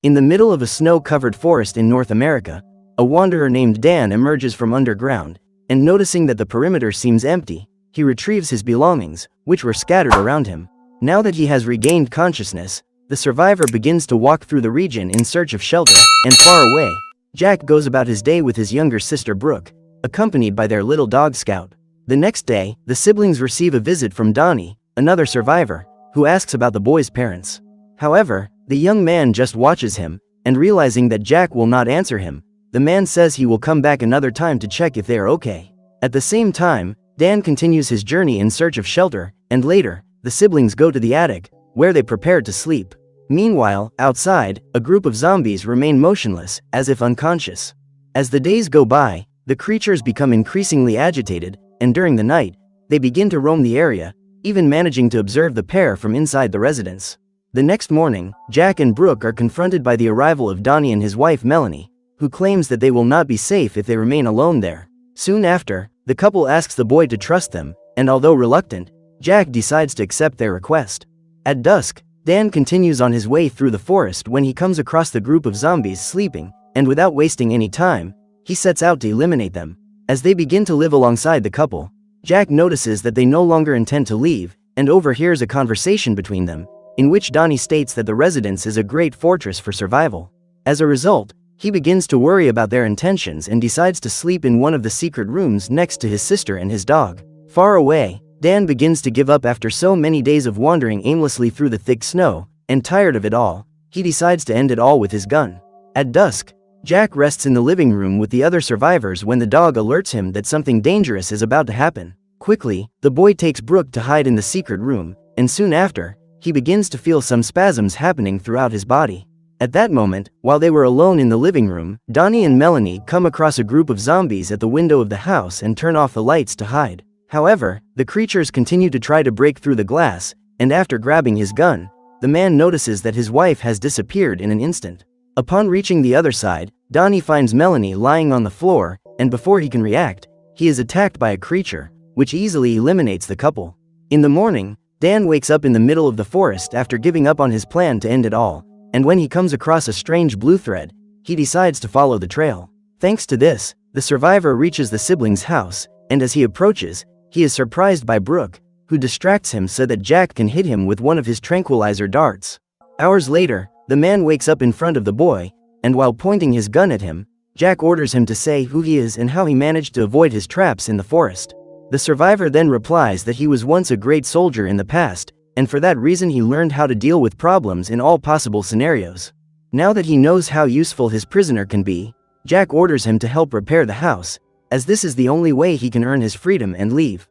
In the middle of a snow-covered forest in North America, a wanderer named Dan emerges from underground, and noticing that the perimeter seems empty, he retrieves his belongings, which were scattered around him. Now that he has regained consciousness, the survivor begins to walk through the region in search of shelter, and far away, Jack goes about his day with his younger sister Brooke, accompanied by their little dog Scout. The next day, the siblings receive a visit from Donnie, another survivor, who asks about the boy's parents. However, the young man just watches him, and realizing that Jack will not answer him, the man says he will come back another time to check if they are okay. At the same time, Dan continues his journey in search of shelter, and later, the siblings go to the attic, where they prepare to sleep. Meanwhile, outside, a group of zombies remain motionless, as if unconscious. As the days go by, the creatures become increasingly agitated, and during the night, they begin to roam the area, even managing to observe the pair from inside the residence. The next morning, Jack and Brooke are confronted by the arrival of Donnie and his wife Melanie, who claims that they will not be safe if they remain alone there. Soon after, the couple asks the boy to trust them, and although reluctant, Jack decides to accept their request. At dusk, Dan continues on his way through the forest when he comes across the group of zombies sleeping, and without wasting any time, he sets out to eliminate them. As they begin to live alongside the couple, Jack notices that they no longer intend to leave, and overhears a conversation between them, in which Donnie states that the residence is a great fortress for survival. As a result, he begins to worry about their intentions and decides to sleep in one of the secret rooms next to his sister and his dog. Far away, Dan begins to give up after so many days of wandering aimlessly through the thick snow, and tired of it all, he decides to end it all with his gun. At dusk, Jack rests in the living room with the other survivors when the dog alerts him that something dangerous is about to happen. Quickly, the boy takes Brooke to hide in the secret room, and soon after, he begins to feel some spasms happening throughout his body. At that moment, while they were alone in the living room, Donnie and Melanie come across a group of zombies at the window of the house and turn off the lights to hide. However, the creatures continue to try to break through the glass, and after grabbing his gun, the man notices that his wife has disappeared in an instant. Upon reaching the other side, Donnie finds Melanie lying on the floor, and before he can react, he is attacked by a creature, which easily eliminates the couple. In the morning, Dan wakes up in the middle of the forest after giving up on his plan to end it all, and when he comes across a strange blue thread, he decides to follow the trail. Thanks to this, the survivor reaches the siblings' house, and as he approaches, he is surprised by Brooke, who distracts him so that Jack can hit him with one of his tranquilizer darts. Hours later, the man wakes up in front of the boy, and while pointing his gun at him, Jack orders him to say who he is and how he managed to avoid his traps in the forest. The survivor then replies that he was once a great soldier in the past, and for that reason he learned how to deal with problems in all possible scenarios. Now that he knows how useful his prisoner can be, Jack orders him to help repair the house, as this is the only way he can earn his freedom and leave.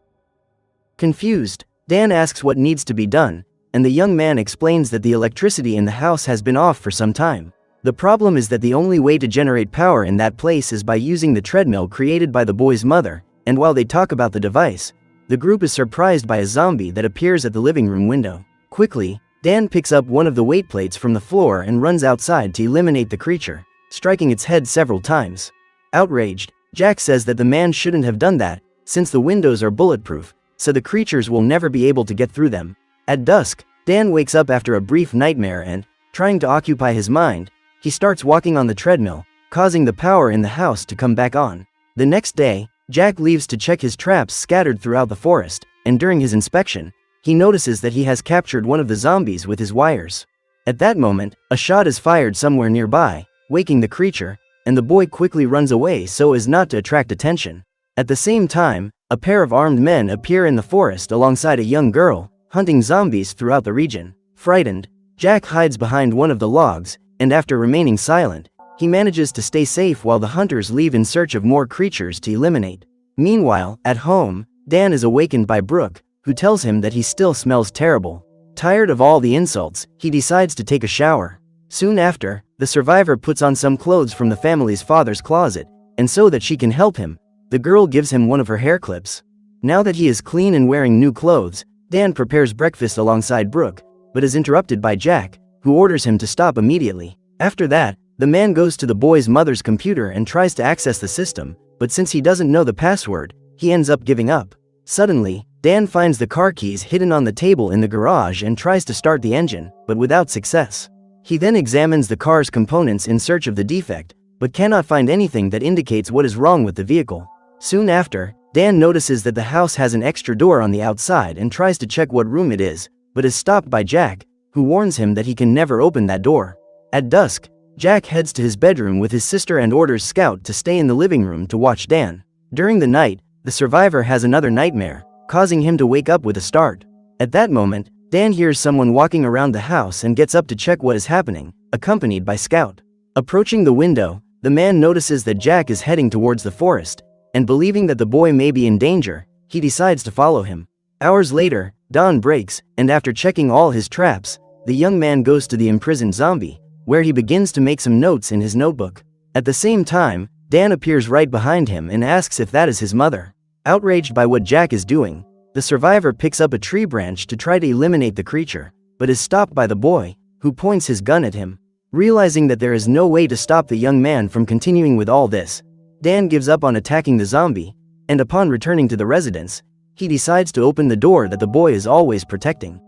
Confused, Dan asks what needs to be done, and the young man explains that the electricity in the house has been off for some time. The problem is that the only way to generate power in that place is by using the treadmill created by the boy's mother, and while they talk about the device, the group is surprised by a zombie that appears at the living room window. Quickly, Dan picks up one of the weight plates from the floor and runs outside to eliminate the creature, striking its head several times. Outraged, Jack says that the man shouldn't have done that, since the windows are bulletproof, so the creatures will never be able to get through them. At dusk, Dan wakes up after a brief nightmare and, trying to occupy his mind, he starts walking on the treadmill, causing the power in the house to come back on. The next day, Jack leaves to check his traps scattered throughout the forest, and during his inspection, he notices that he has captured one of the zombies with his wires. At that moment, a shot is fired somewhere nearby, waking the creature, and the boy quickly runs away so as not to attract attention. At the same time, a pair of armed men appear in the forest alongside a young girl, hunting zombies throughout the region. Frightened, Jack hides behind one of the logs, and after remaining silent, he manages to stay safe while the hunters leave in search of more creatures to eliminate. Meanwhile, at home, Dan is awakened by Brooke, who tells him that he still smells terrible. Tired of all the insults, he decides to take a shower. Soon after, the survivor puts on some clothes from the family's father's closet, and so that she can help him, the girl gives him one of her hair clips. Now that he is clean and wearing new clothes, Dan prepares breakfast alongside Brooke, but is interrupted by Jack, who orders him to stop immediately. After that, the man goes to the boy's mother's computer and tries to access the system, but since he doesn't know the password, he ends up giving up. Suddenly, Dan finds the car keys hidden on the table in the garage and tries to start the engine, but without success. He then examines the car's components in search of the defect, but cannot find anything that indicates what is wrong with the vehicle. Soon after, Dan notices that the house has an extra door on the outside and tries to check what room it is, but is stopped by Jack, who warns him that he can never open that door. At dusk, Jack heads to his bedroom with his sister and orders Scout to stay in the living room to watch Dan. During the night, the survivor has another nightmare, causing him to wake up with a start. At that moment, Dan hears someone walking around the house and gets up to check what is happening, accompanied by Scout. Approaching the window, the man notices that Jack is heading towards the forest, and believing that the boy may be in danger, he decides to follow him. Hours later, dawn breaks, and after checking all his traps, the young man goes to the imprisoned zombie, where he begins to make some notes in his notebook. At the same time, Dan appears right behind him and asks if that is his mother. Outraged by what Jack is doing, the survivor picks up a tree branch to try to eliminate the creature, but is stopped by the boy, who points his gun at him. Realizing that there is no way to stop the young man from continuing with all this, Dan gives up on attacking the zombie, and upon returning to the residence, he decides to open the door that the boy is always protecting.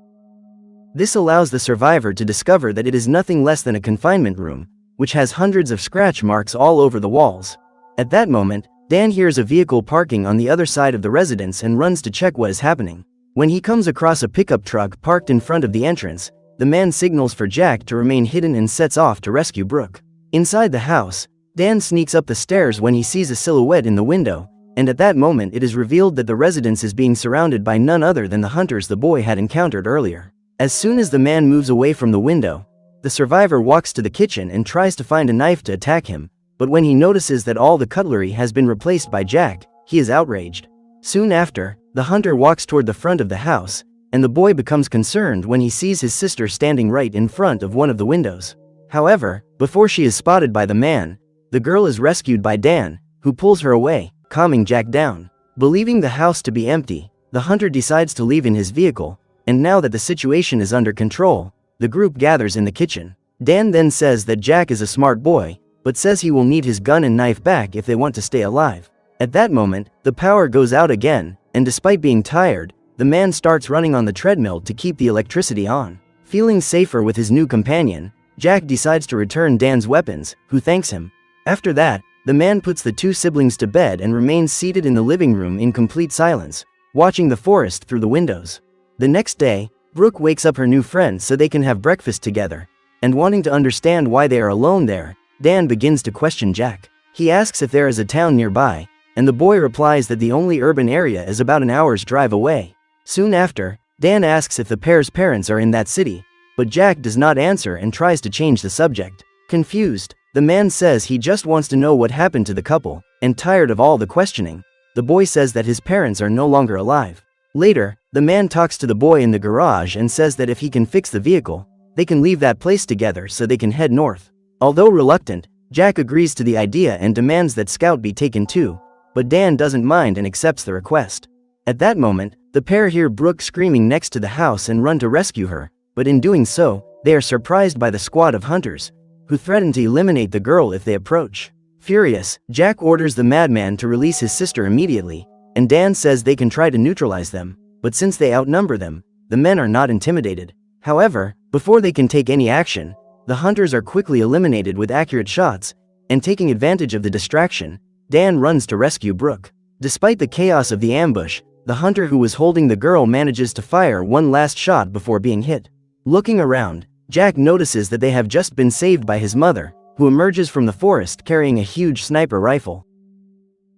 This allows the survivor to discover that it is nothing less than a confinement room, which has hundreds of scratch marks all over the walls. At that moment, Dan hears a vehicle parking on the other side of the residence and runs to check what is happening. When he comes across a pickup truck parked in front of the entrance, the man signals for Jack to remain hidden and sets off to rescue Brooke. Inside the house, Dan sneaks up the stairs when he sees a silhouette in the window, and at that moment it is revealed that the residence is being surrounded by none other than the hunters the boy had encountered earlier. As soon as the man moves away from the window, the survivor walks to the kitchen and tries to find a knife to attack him, but when he notices that all the cutlery has been replaced by Jack, he is outraged. Soon after, the hunter walks toward the front of the house, and the boy becomes concerned when he sees his sister standing right in front of one of the windows. However, before she is spotted by the man, the girl is rescued by Dan, who pulls her away, calming Jack down. Believing the house to be empty, the hunter decides to leave in his vehicle, and now that the situation is under control, the group gathers in the kitchen. Dan then says that Jack is a smart boy, but says he will need his gun and knife back if they want to stay alive. At that moment, the power goes out again, and despite being tired, the man starts running on the treadmill to keep the electricity on. Feeling safer with his new companion, Jack decides to return Dan's weapons, who thanks him. After that, the man puts the two siblings to bed and remains seated in the living room in complete silence, watching the forest through the windows. The next day, Brooke wakes up her new friend so they can have breakfast together, and wanting to understand why they are alone there, Dan begins to question Jack. He asks if there is a town nearby, and the boy replies that the only urban area is about an hour's drive away. Soon after, Dan asks if the pair's parents are in that city, but Jack does not answer and tries to change the subject. Confused, the man says he just wants to know what happened to the couple, and tired of all the questioning, the boy says that his parents are no longer alive. Later, the man talks to the boy in the garage and says that if he can fix the vehicle, they can leave that place together so they can head north. Although reluctant, Jack agrees to the idea and demands that Scout be taken too, but Dan doesn't mind and accepts the request. At that moment, the pair hear Brooke screaming next to the house and run to rescue her, but in doing so, they are surprised by the squad of hunters, who threaten to eliminate the girl if they approach. Furious, Jack orders the madman to release his sister immediately, and Dan says they can try to neutralize them, but since they outnumber them, the men are not intimidated. However, before they can take any action, the hunters are quickly eliminated with accurate shots, and taking advantage of the distraction, Dan runs to rescue Brooke. Despite the chaos of the ambush, the hunter who was holding the girl manages to fire one last shot before being hit. Looking around, Jack notices that they have just been saved by his mother, who emerges from the forest carrying a huge sniper rifle.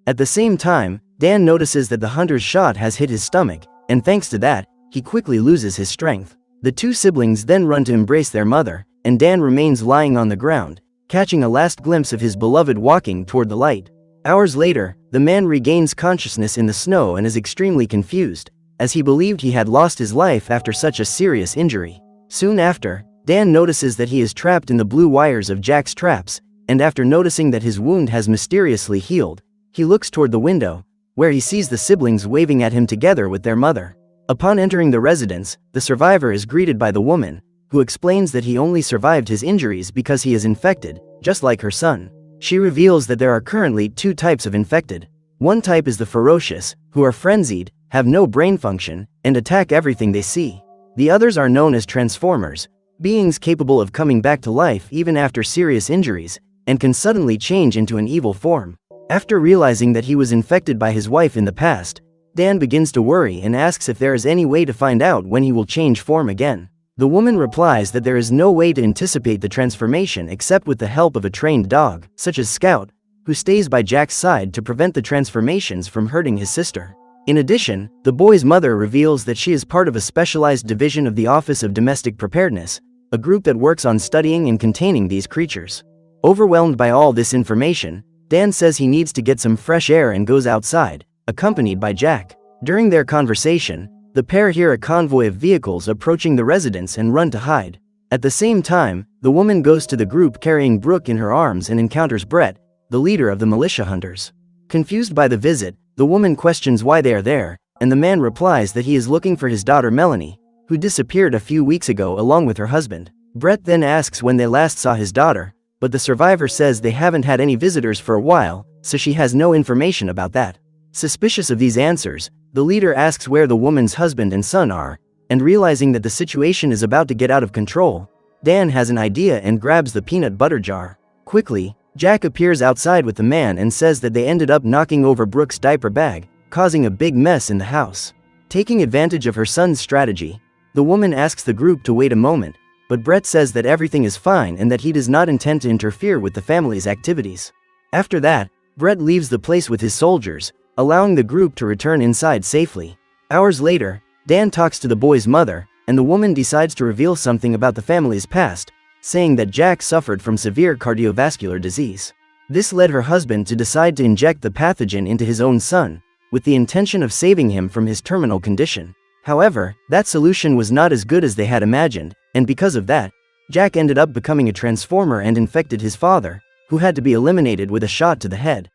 At the same time, Dan notices that the hunter's shot has hit his stomach, and thanks to that, he quickly loses his strength. The two siblings then run to embrace their mother, and Dan remains lying on the ground, catching a last glimpse of his beloved walking toward the light. Hours later, the man regains consciousness in the snow and is extremely confused, as he believed he had lost his life after such a serious injury. Soon after, Dan notices that he is trapped in the blue wires of Jack's traps, and after noticing that his wound has mysteriously healed, he looks toward the window, where he sees the siblings waving at him together with their mother. Upon entering the residence, the survivor is greeted by the woman, who explains that he only survived his injuries because he is infected, just like her son. She reveals that there are currently two types of infected. One type is the ferocious, who are frenzied, have no brain function, and attack everything they see. The others are known as transformers, beings capable of coming back to life even after serious injuries, and can suddenly change into an evil form. After realizing that he was infected by his wife in the past, Dan begins to worry and asks if there is any way to find out when he will change form again. The woman replies that there is no way to anticipate the transformation except with the help of a trained dog, such as Scout, who stays by Jack's side to prevent the transformations from hurting his sister. In addition, the boy's mother reveals that she is part of a specialized division of the Office of Domestic Preparedness, a group that works on studying and containing these creatures. Overwhelmed by all this information, Dan says he needs to get some fresh air and goes outside, accompanied by Jack. During their conversation, the pair hear a convoy of vehicles approaching the residence and run to hide. At the same time, the woman goes to the group carrying Brooke in her arms and encounters Brett, the leader of the militia hunters. Confused by the visit, the woman questions why they are there, and the man replies that he is looking for his daughter Melanie, who disappeared a few weeks ago along with her husband. Brett then asks when they last saw his daughter, but the survivor says they haven't had any visitors for a while, so she has no information about that. Suspicious of these answers, the leader asks where the woman's husband and son are, and realizing that the situation is about to get out of control, Dan has an idea and grabs the peanut butter jar. Quickly, Jack appears outside with the man and says that they ended up knocking over Brooke's diaper bag, causing a big mess in the house. Taking advantage of her son's strategy, the woman asks the group to wait a moment, but Brett says that everything is fine and that he does not intend to interfere with the family's activities. After that, Brett leaves the place with his soldiers, allowing the group to return inside safely. Hours later, Dan talks to the boy's mother, and the woman decides to reveal something about the family's past, saying that Jack suffered from severe cardiovascular disease. This led her husband to decide to inject the pathogen into his own son, with the intention of saving him from his terminal condition. However, that solution was not as good as they had imagined, and because of that, Jack ended up becoming a transformer and infected his father, who had to be eliminated with a shot to the head.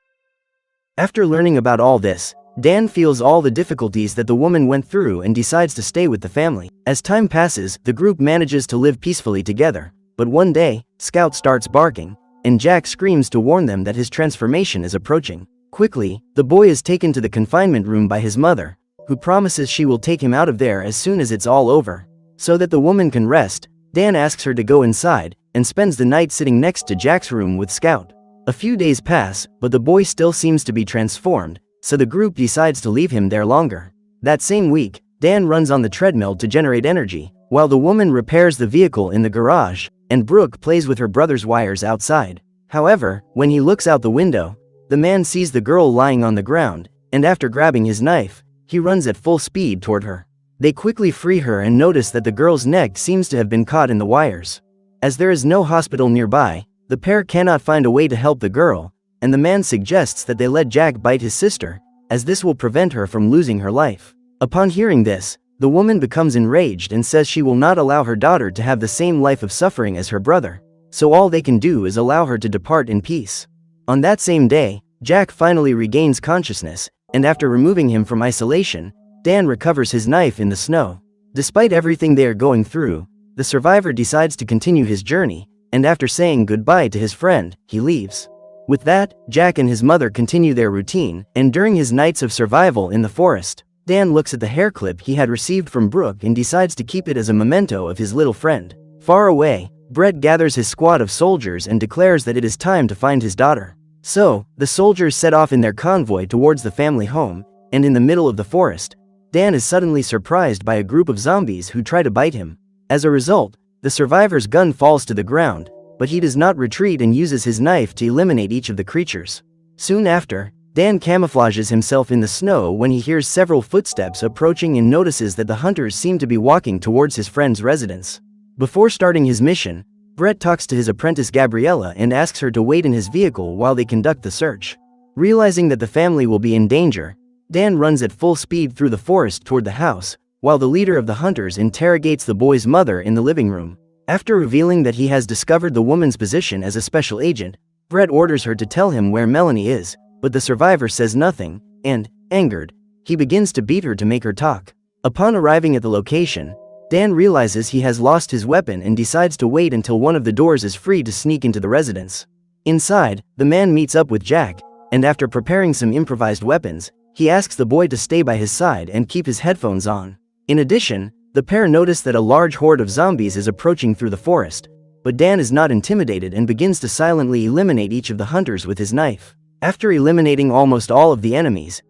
After learning about all this, Dan feels all the difficulties that the woman went through and decides to stay with the family. As time passes, the group manages to live peacefully together, but one day, Scout starts barking, and Jack screams to warn them that his transformation is approaching. Quickly, the boy is taken to the confinement room by his mother, who promises she will take him out of there as soon as it's all over. So that the woman can rest, Dan asks her to go inside, and spends the night sitting next to Jack's room with Scout. A few days pass, but the boy still seems to be transformed, so the group decides to leave him there longer. That same week, Dan runs on the treadmill to generate energy, while the woman repairs the vehicle in the garage, and Brooke plays with her brother's wires outside. However, when he looks out the window, the man sees the girl lying on the ground, and after grabbing his knife, he runs at full speed toward her. They quickly free her and notice that the girl's neck seems to have been caught in the wires. As there is no hospital nearby, the pair cannot find a way to help the girl, and the man suggests that they let Jack bite his sister, as this will prevent her from losing her life. Upon hearing this, the woman becomes enraged and says she will not allow her daughter to have the same life of suffering as her brother, so all they can do is allow her to depart in peace. On that same day, Jack finally regains consciousness, and after removing him from isolation, Dan recovers his knife in the snow. Despite everything they are going through, the survivor decides to continue his journey, and after saying goodbye to his friend, he leaves. With that, Jack and his mother continue their routine, and during his nights of survival in the forest, Dan looks at the hair clip he had received from Brooke and decides to keep it as a memento of his little friend. Far away, Brett gathers his squad of soldiers and declares that it is time to find his daughter. So, the soldiers set off in their convoy towards the family home, and in the middle of the forest, Dan is suddenly surprised by a group of zombies who try to bite him. As a result, the survivor's gun falls to the ground, but he does not retreat and uses his knife to eliminate each of the creatures. Soon after, Dan camouflages himself in the snow when he hears several footsteps approaching and notices that the hunters seem to be walking towards his friend's residence. Before starting his mission, Brett talks to his apprentice Gabriella and asks her to wait in his vehicle while they conduct the search. Realizing that the family will be in danger, Dan runs at full speed through the forest toward the house, while the leader of the hunters interrogates the boy's mother in the living room. After revealing that he has discovered the woman's position as a special agent, Brett orders her to tell him where Melanie is, but the survivor says nothing, and, angered, he begins to beat her to make her talk. Upon arriving at the location, Dan realizes he has lost his weapon and decides to wait until one of the doors is free to sneak into the residence. Inside, the man meets up with Jack, and after preparing some improvised weapons, he asks the boy to stay by his side and keep his headphones on. In addition, The pair notice that a large horde of zombies is approaching through the forest, but Dan is not intimidated and begins to silently eliminate each of the hunters with his knife. After eliminating almost all of the enemies,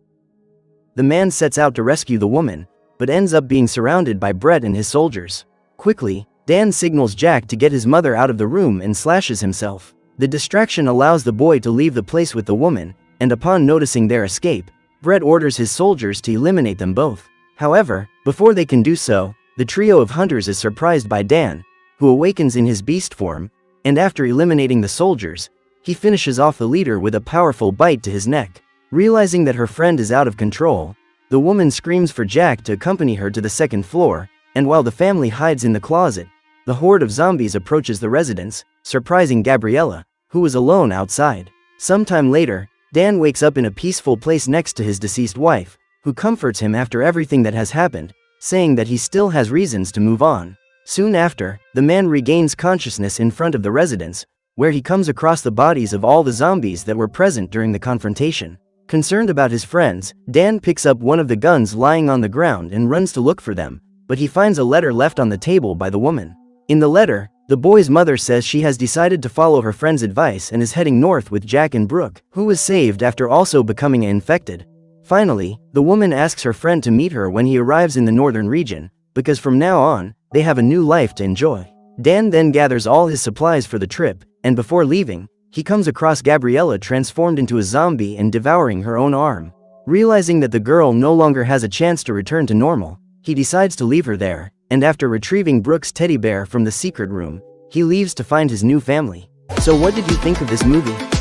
the man sets out to rescue the woman, but ends up being surrounded by Brett and his soldiers. Quickly, Dan signals Jack to get his mother out of the room and slashes himself. The distraction allows the boy to leave the place with the woman, and upon noticing their escape, Brett orders his soldiers to eliminate them both. However, before they can do so, the trio of hunters is surprised by Dan, who awakens in his beast form, and after eliminating the soldiers, he finishes off the leader with a powerful bite to his neck. Realizing that her friend is out of control, the woman screams for Jack to accompany her to the second floor, and while the family hides in the closet, the horde of zombies approaches the residence, surprising Gabriella, who was alone outside. Sometime later, Dan wakes up in a peaceful place next to his deceased wife, who comforts him after everything that has happened, saying that he still has reasons to move on. Soon after, the man regains consciousness in front of the residence, where he comes across the bodies of all the zombies that were present during the confrontation. Concerned about his friends, Dan picks up one of the guns lying on the ground and runs to look for them, but he finds a letter left on the table by the woman. In the letter, the boy's mother says she has decided to follow her friend's advice and is heading north with Jack and Brooke, who was saved after also becoming infected. Finally, the woman asks her friend to meet her when he arrives in the northern region, because from now on, they have a new life to enjoy. Dan then gathers all his supplies for the trip, and before leaving, he comes across Gabriella transformed into a zombie and devouring her own arm. Realizing that the girl no longer has a chance to return to normal, he decides to leave her there, and after retrieving Brooke's teddy bear from the secret room, he leaves to find his new family. So what did you think of this movie?